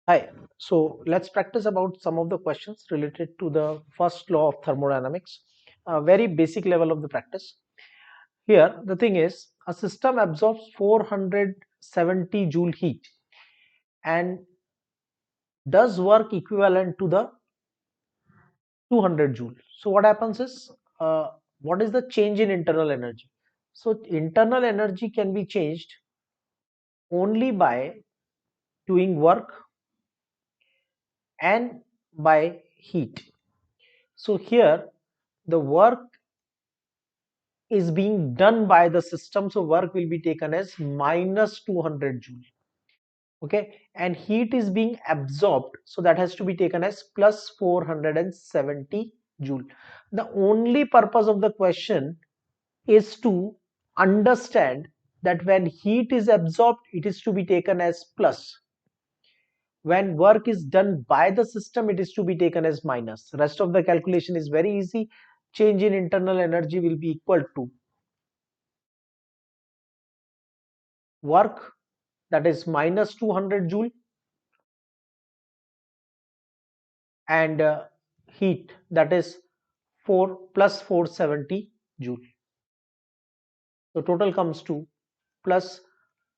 Hi, so let's practice about some of the questions related to the first law of thermodynamics, a very basic level of the practice. Here, the thing is, a system absorbs 470 joule heat and does work equivalent to the 200 joule. So what happens is, what is the change in internal energy? So internal energy can be changed only by doing work and by heat. So here, the work is being done by the system, so work will be taken as minus 200 joule. Okay, and heat is being absorbed, so that has to be taken as plus 470 joule. The only purpose of the question is to understand that when heat is absorbed, it is to be taken as plus. When work is done by the system, it is to be taken as minus. Rest of the calculation is very easy. Change in internal energy will be equal to work, that is minus 200 joule, and heat, that is 4 plus 470 joule. So total comes to plus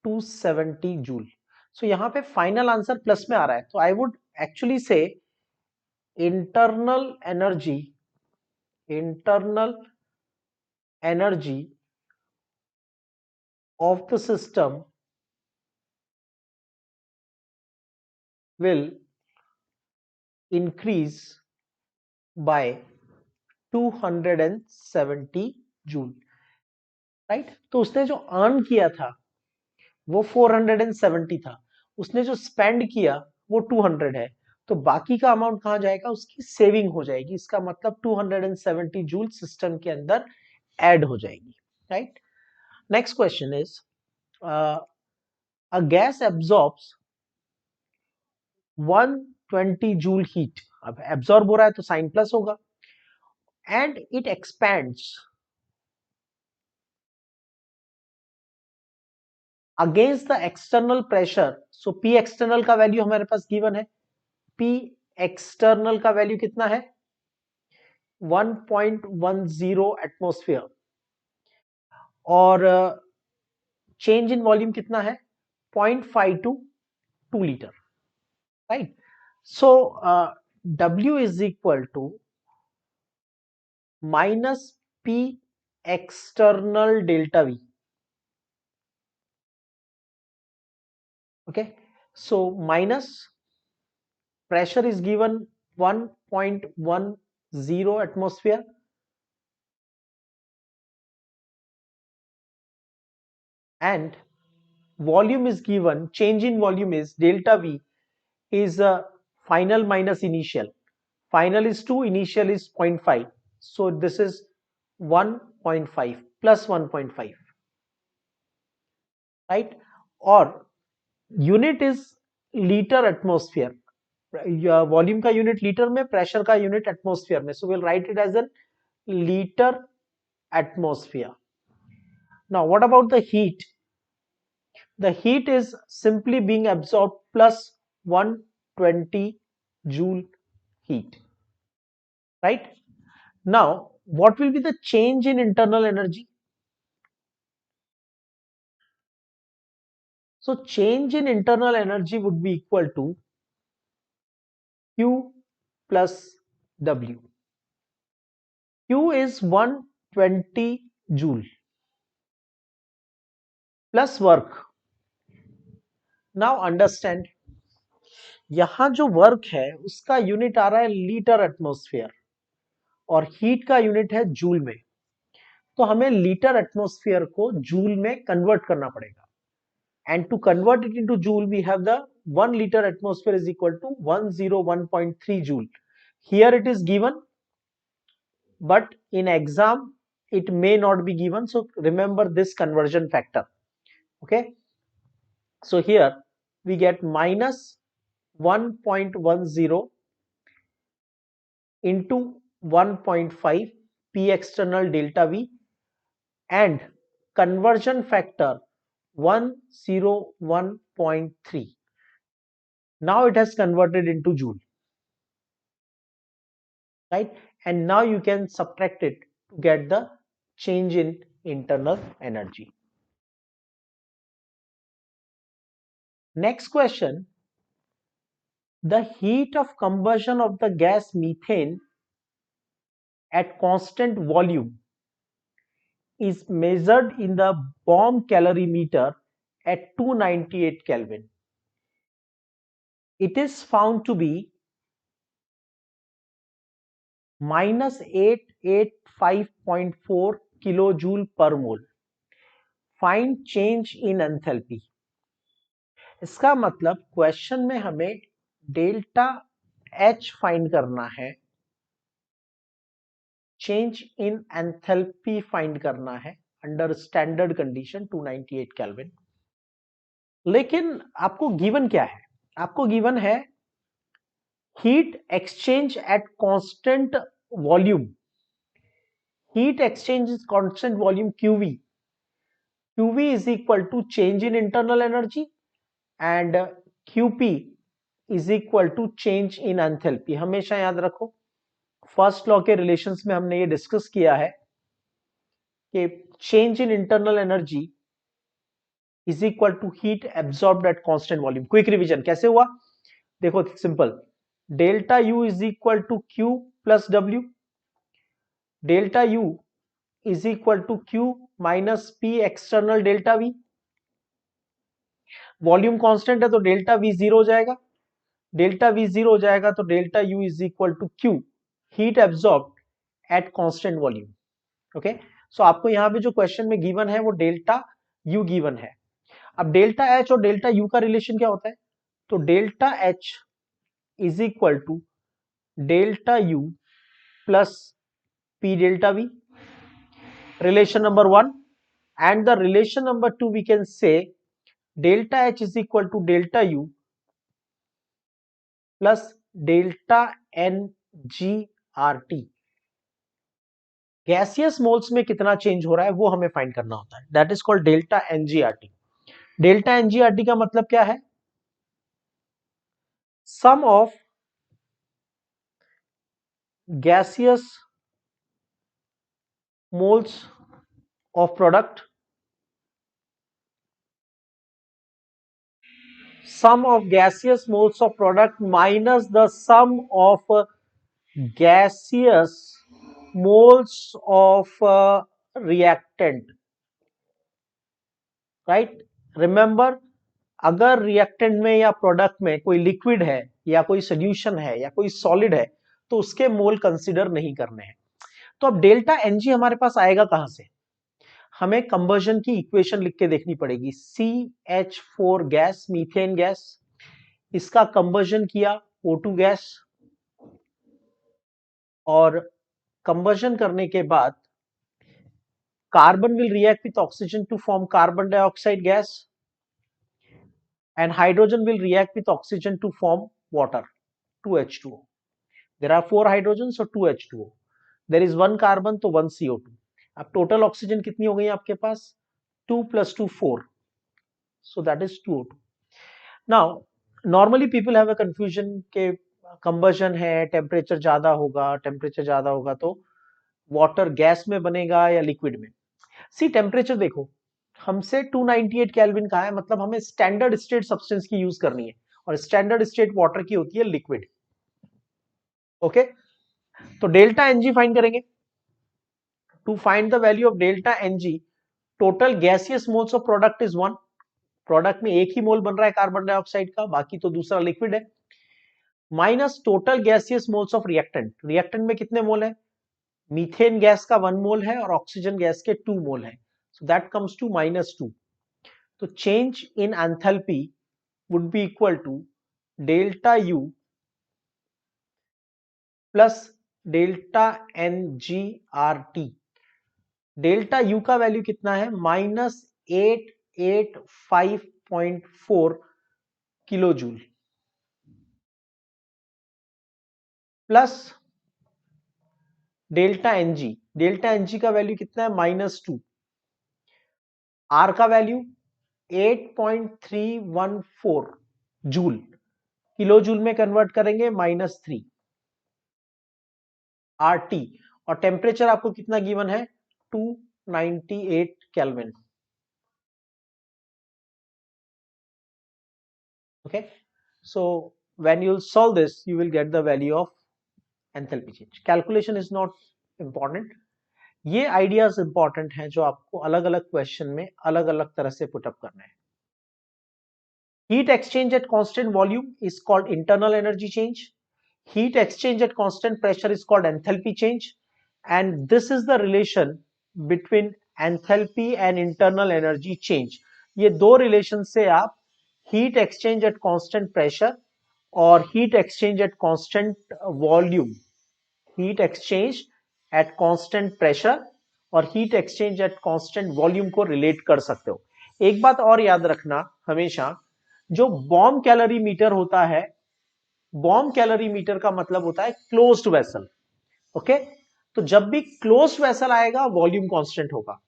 270 joule. So यहाँ पे final answer plus में आ रहा है, तो I would actually से internal energy of the system will increase by 270 joule, right. तो उसने जो अर्न किया था वो 470 था, उसने जो स्पेंड किया वो 200 है, तो बाकी का अमाउंट कहां जाएगा, उसकी सेविंग हो जाएगी। इसका मतलब 270 जूल सिस्टम के अंदर ऐड हो जाएगी, right. Next question is, a gas absorbs 120 joule heat. अब एब्जॉर्ब हो रहा है तो साइन प्लस होगा, and it expands against the external pressure. So P external का वैल्यू हमारे पास गिवन है, पी एक्सटर्नल का वैल्यू कितना है, 1.10 एटमॉस्फेयर, और चेंज इन वॉल्यूम कितना है, 0.5 to 2 litre, right. So W is equal to minus P external delta V. Okay, so minus pressure is given 1.10 atmosphere, and volume is given, change in volume is delta V is final minus initial. Final is 2, initial is 0.5, so this is 1.5 plus 1.5, right? Or unit is liter atmosphere, volume का unit litre में, pressure का unit atmosphere में, so will write it as an litre atmosphere. Now what about the heat? The heat is simply being absorbed plus 120 joule heat, right? Now what will be the change in internal energy? So change in internal energy would be equal to Q plus W. Q is 120 joule plus work. Now understand, यहां जो work है उसका unit आ रहा है litre atmosphere, और heat का unit है joule में, तो हमें लीटर एटमॉस्फेयर को जूल में कन्वर्ट करना पड़ेगा, and to convert it into joule we have the 1 liter atmosphere is equal to 101.3 joule. Here it is given, but in exam it may not be given, so remember this conversion factor. Okay, so here we get minus 1.10 into 1.5 P external delta V, and conversion factor 101.3. Now it has converted into joule, right? And now you can subtract it to get the change in internal energy. Next question, the heat of combustion of the gas methane at constant volume is measured in the bomb calorimeter at 298 Kelvin. It is found to be minus 885.4 kilojoule per mole. Find change in enthalpy. इसका मतलब question में हमें delta H find करना है, change in enthalpy find करना है under standard condition 298 kelvin. लेकिन आपको गिवन क्या है? आपको गिवन है heat exchange at constant volume, heat exchange is constant volume QV, QV is equal to change in internal energy and QP is equal to change in enthalpy। हमेशा याद रखो, first law के relations में हमने ये discuss किया है कि change in internal energy is equal to heat absorbed at constant volume. Quick revision कैसे हुआ? देखो simple, delta U is equal to Q plus W, delta U is equal to Q minus P external delta V। Volume constant है तो delta V zero हो जाएगा, delta V zero हो जाएगा तो delta U is equal to Q heat absorbed at constant volume. Okay, so आपको यहां पे जो क्वेश्चन में गिवन है वो डेल्टा U गिवन है। अब डेल्टा H और डेल्टा U का रिलेशन क्या होता है? तो delta H is equal to delta U plus P delta V, relation number 1, and the relation number 2 we can say delta H is equal to delta U plus delta NGRT। Gaseous moles में कितना change हो रहा है वो हमें find करना होता है, that is called delta NGRT। Delta NGRT का मतलब क्या है? Sum of gaseous moles of product, sum of gaseous moles of product minus the sum of gaseous moles of reactant, right? Remember, अगर रिएक्टेंट में या प्रोडक्ट में कोई liquid है या कोई सोल्यूशन है या कोई सॉलिड है तो उसके मोल कंसीडर नहीं करने हैं। तो अब डेल्टा एनजी हमारे पास आएगा कहां से? हमें कंबर्जन की इक्वेशन लिख के देखनी पड़ेगी। CH4 गैस, मीथेन गैस, इसका कंबर्जन किया O2 गैस, और कंबर्जन करने के बाद carbon will react with oxygen to form carbon dioxide gas and hydrogen will react with oxygen to form water, 2H2O। there are 4 hydrogens, so 2H2O, there is 1 carbon तो 1 CO2। अब total oxygen कितनी हो गई आपके पास? 2 + 2 4, so that is 2O2। now normally people have a confusion के combustion है, temperature ज्यादा होगा, टेम्परेचर ज्यादा होगा तो वाटर गैस में बनेगा या लिक्विड में। सी टेम्परेचर देखो, हमसे 298 केल्विन का है, मतलब हमें स्टैंडर्ड स्टेट सब्सटेंस की यूज करनी है और स्टैंडर्ड स्टेट वाटर की होती है लिक्विड। ओके, तो डेल्टा एनजी फाइंड करेंगे। To find the value of delta N G, total gaseous moles of product is 1, product में एक ही मोल बन रहा है कार्बन डाइऑक्साइड का, बाकी तो दूसरा लिक्विड है, minus total gaseous moles of reactant, reactant में कितने मोल है? मीथेन गैस का 1 मोल है और ऑक्सीजन गैस के 2 मोल है, सो दैट कम्स टू -2। तो change in enthalpy would be equal to delta U plus delta NGRT। Delta U का वैल्यू कितना है? -885.4 kilo joule plus delta NG, delta NG का वैल्यू कितना है? -2। R का वैल्यू 8.314 जूल, किलो जूल में convert करेंगे -3 RT, और टेम्परेचर आपको कितना गिवन है 298 kelvin. Okay, so when you solve this, you will get the value of enthalpy change. Calculation is not important. ये आइडियाज इंपॉर्टेंट हैं जो आपको अलग अलग क्वेश्चन में अलग अलग तरह से पुटअप करना है। Heat exchange at constant volume is called internal energy change. Heat exchange at constant pressure is called enthalpy change. And this is the relation between enthalpy and internal energy change. ये दो relation से आप heat exchange at constant pressure और heat exchange at constant volume, heat exchange at constant pressure और heat exchange at constant volume को relate कर सकते हो। एक बात और याद रखना हमेशा, जो बॉम्ब कैलोरी मीटर होता है, बॉम्ब कैलोरी मीटर का मतलब होता है क्लोज्ड वेसल। ओके, तो जब भी क्लोज्ड वेसल आएगा वॉल्यूम कांस्टेंट होगा,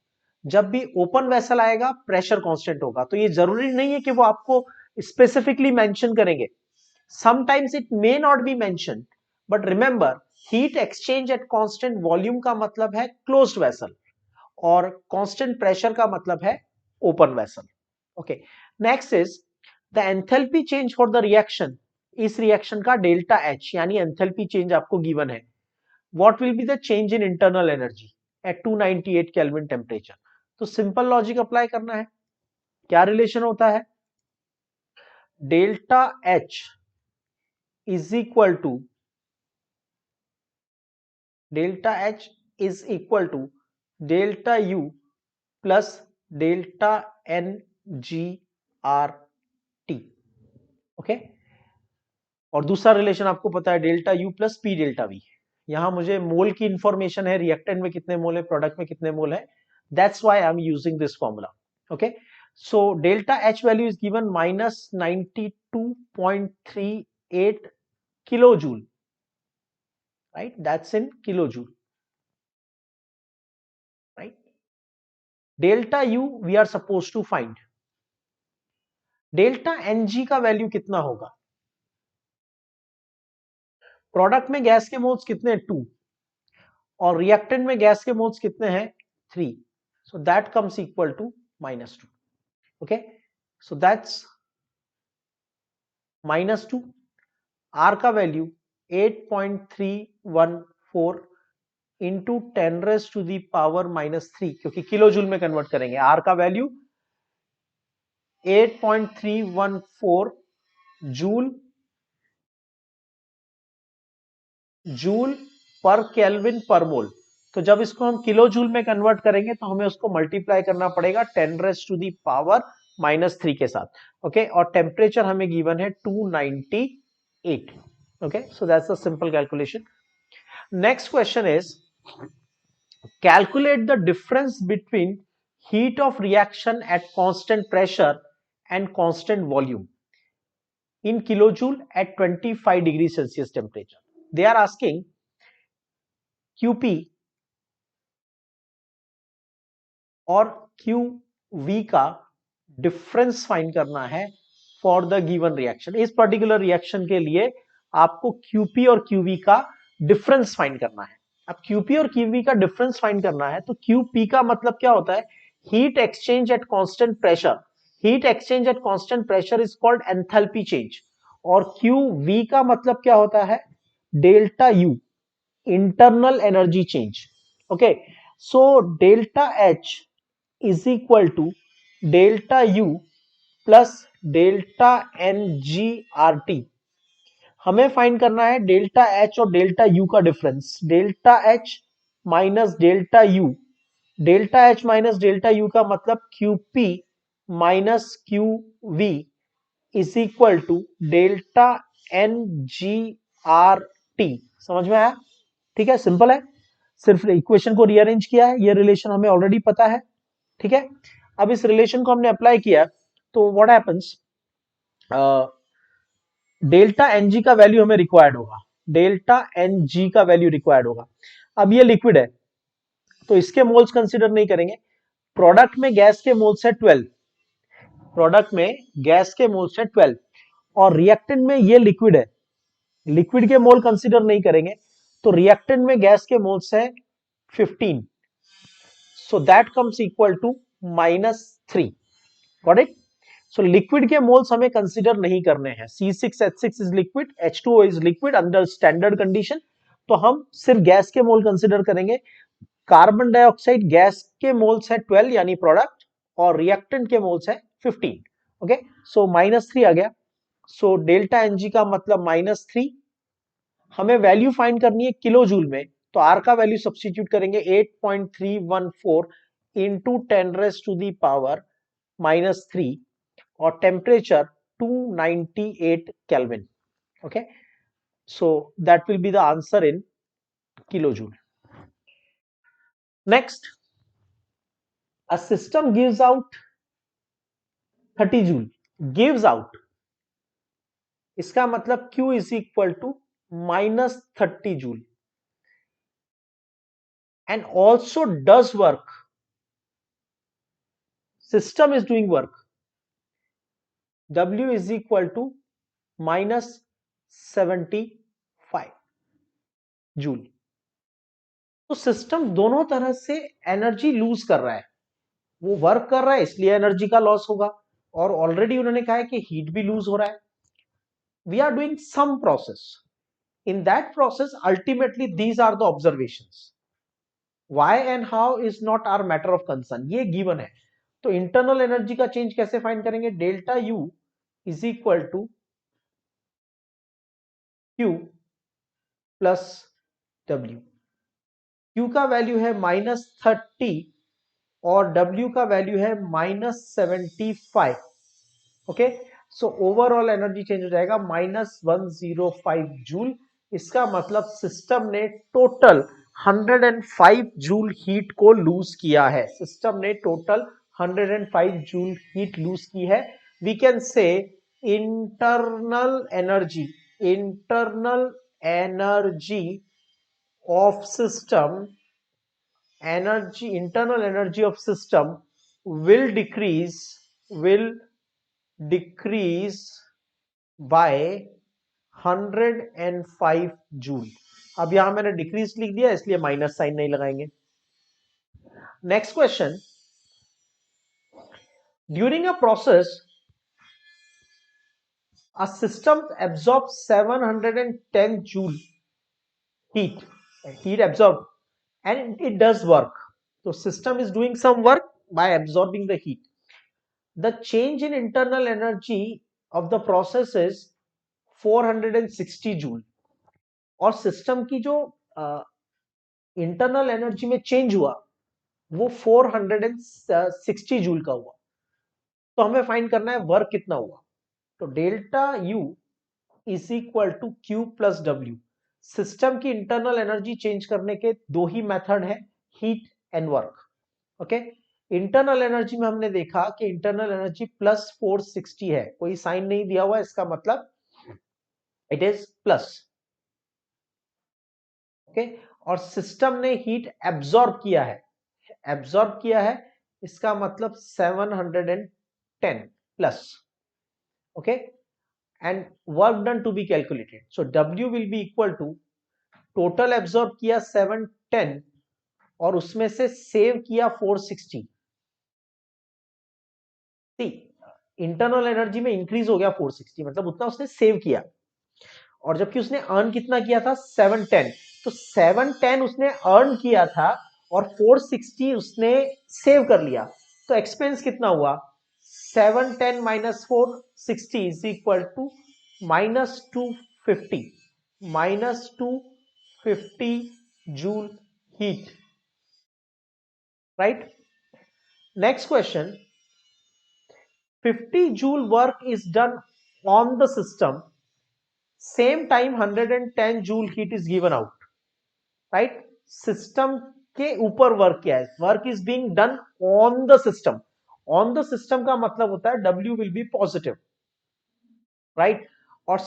जब भी ओपन वेसल आएगा प्रेशर कांस्टेंट होगा। तो ये जरूरी नहीं है कि वो आपको स्पेसिफिकली मेंशन करेंगे, sometimes it may not be mention, but remember heat exchange at constant volume का मतलब है क्लोज्ड वेसल और कांस्टेंट प्रेशर का मतलब है open vessel. Okay, next is the enthalpy change for the reaction. इस रिएक्शन का डेल्टा एच यानी एंथैल्पी चेंज आपको गिवन है। What will be the change in internal energy at 298 kelvin temperature. तो सिंपल लॉजिक अप्लाई करना है। क्या relation होता है, delta H is equal to delta U plus delta N G R T. Okay, और दूसरा रिलेशन आपको पता है delta U plus P delta V. यहां मुझे मोल की इंफॉर्मेशन है, रिएक्टेंट में कितने मोल है, प्रोडक्ट में कितने मोल है, that's why I am using this formula. Okay, so delta H value is given -92.38 kilo joule, right, that's in kilo joule, right. Delta U we are suppose to find, delta N G का value कितना होगा, product में gas के moles कितने हैं 2 और reactant में gas के मोल्स कितने हैं 3, so that comes equal to -2. okay, so that's -2, r का value 8.314 into 10 raise to the power -3, क्योंकि किलो जूल में कन्वर्ट करेंगे। r का value 8.314 joule per kelvin per mole. तो जब इसको हम किलो जूल में कन्वर्ट करेंगे तो हमें उसको मल्टीप्लाई करना पड़ेगा 10 रेज़ टू दी पावर -3 के साथ। ओके, और टेम्परेचर हमें गिवन है 298। Okay, so that's a simple calculation. Next question is calculate the difference between heat of reaction at constant pressure and constant volume in kilojoule at 25 degree Celsius temperature. They are asking QP और QV का difference find करना है for the given reaction. इस particular reaction के लिए आपको QP और QV का डिफरेंस फाइंड करना है। अब QP और QV का डिफरेंस फाइंड करना है तो QP का मतलब क्या होता है, heat exchange at constant pressure. Heat exchange at constant pressure is called enthalpy change. और QV का मतलब क्या होता है, delta U, internal energy change. Okay, so delta H is equal to delta U plus delta N G R T. हमें find करना है delta H और डेल्टा यू का difference. Delta H minus delta U, delta H minus delta U का मतलब Q P minus Q V is equal to delta N G R T. समझ में आया? ठीक है, सिंपल है, सिर्फ इक्वेशन को रीअरेंज किया है, ये रिलेशन हमें ऑलरेडी पता है। ठीक है, अब इस रिलेशन को हमने अप्लाई किया तो what happens, delta N G का वैल्यू हमें रिक्वायर्ड होगा, डेल्टा एन जी का वैल्यू रिक्वायर्ड होगा। अब ये लिक्विड है तो इसके मोल्स कंसीडर नहीं करेंगे। प्रोडक्ट में गैस के मोल्स है 12, प्रोडक्ट में गैस के मोल्स है 12 और रिएक्टेंट में ये लिक्विड है, लिक्विड के मोल कंसीडर नहीं करेंगे, तो रिएक्टेंट में गैस के मोल्स है 15, so that comes equal to -3। Got it? So liquid के मोल्स हमें कंसीडर नहीं करने हैं। C6H6 is liquid, H2O is liquid under standard condition, तो हम सिर्फ गैस के मोल कंसीडर करेंगे। कार्बन डाइऑक्साइड गैस के मोल्स है 12 यानी प्रोडक्ट, और रिएक्टेंट के मोल्स है 15। ओके, सो -3 आ गया। सो डेल्टा एनजी का मतलब -3। हमें वैल्यू फाइंड करनी है किलो जूल में, तो आर का वैल्यू सब्स्टिट्यूट करेंगे 8.314 इंटू 10⁻³ -3, और temperature 298 kelvin. Okay, so that will be the answer in kilo joule. Next, a system gives out 30 joule, gives out, इसका मतलब Q is equal to -30 joule, and also does work, system is doing work, W is equal to -75 joule. तो system दोनों तरह से energy lose कर रहा है, वो वर्क कर रहा है इसलिए एनर्जी का लॉस होगा, और ऑलरेडी उन्होंने कहा है कि हीट भी लूज हो रहा है। We are doing some process, in that process ultimately these are the observations, why and how is not our matter of concern, ये गिवन है। तो इंटरनल एनर्जी का चेंज कैसे फाइंड करेंगे? Delta U is equal to Q plus W. Q का value है -30 और W का वैल्यू है -75। Okay, so overall energy change हो जाएगा -105 जूल। इसका मतलब सिस्टम ने टोटल 105 जूल हीट को लूज किया है, सिस्टम ने टोटल 105 जूल हीट लूज की है। We can say internal energy of system, internal energy of system will decrease by 105 joule. अब यहां मैंने डिक्रीज लिख दिया इसलिए माइनस साइन नहीं लगाएंगे। Next question, during a process a system absorbs 710 joule heat absorbed, and it does work. So system is doing some work by absorbing the heat. The change in internal energy of the process is 460 joule, और system की जो internal energy में change हुआ वो 460 joule का हुआ। तो हमें फाइंड करना है वर्क कितना हुआ। तो delta U is equal to Q plus W. System की इंटरनल एनर्जी चेंज करने के दो ही मेथड है, heat and work. Okay, internal energy में हमने देखा कि इंटरनल एनर्जी +460 है, कोई साइन नहीं दिया हुआ, इसका मतलब इट इज प्लस। ओके, और सिस्टम ने हीट एब्जॉर्ब किया है, इसका मतलब 710 plus. Okay, and work done to be calculated, so W will be equal to total absorb किया 710 और उसमें से सेव किया 460। इंटरनल एनर्जी में इंक्रीज हो गया 460, मतलब उतना उसने सेव किया, और जबकि उसने अर्न कितना किया था 710, तो 710 उसने अर्न किया था और 460 उसने सेव कर लिया, तो एक्सपेंस कितना हुआ? 710 minus 460 is equal to -250, -250 joule heat. Right, next question, 50 joule work is done on the system, same time 110 joule heat is given out, right? System के ऊपर वर्क किया है, work is being done on the system. On the system का मतलब होता है W will be positive, right? और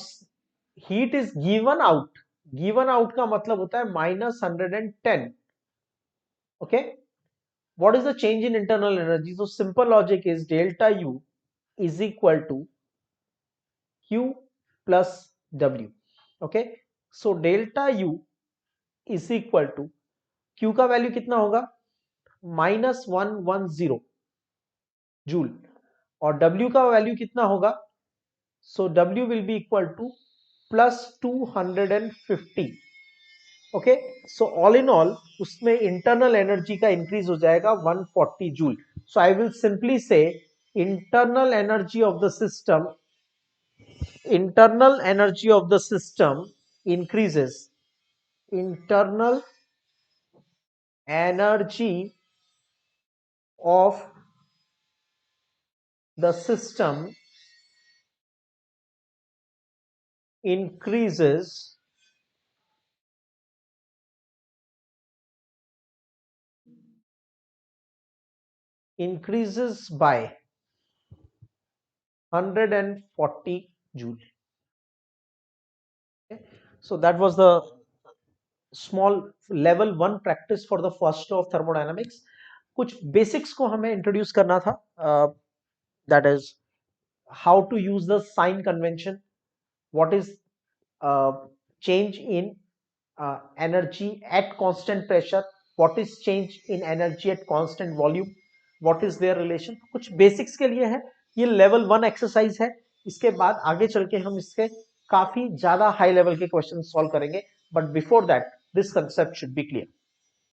heat is given out, given out का मतलब होता है -110। Okay, what is the change in internal energy? तो simple logic is delta U is equal to Q plus W. Okay, so delta U is equal to, Q का value कितना होगा, -110 joule, और W का वैल्यू कितना होगा, so W will be equal to +250. Okay, so all in all उसमें internal energy का increase हो जाएगा 140 joule. So I will simply say internal energy of the system, internal energy of the system increases, internal energy of the system increases by 140 joule. Okay? So that was the small level 1 practice for the first law of thermodynamics. कुछ basics को हमें introduce करना था, that is how to use the sign convention, what is change in energy at constant pressure, what is change in energy at constant volume, what is their relation. कुछ basics के लिए है, ये level 1 exercise है. इसके बाद आगे चल के हम इसके काफी ज्यादा हाई लेवल के क्वेश्चन सॉल्व करेंगे, but before that this concept should be clear.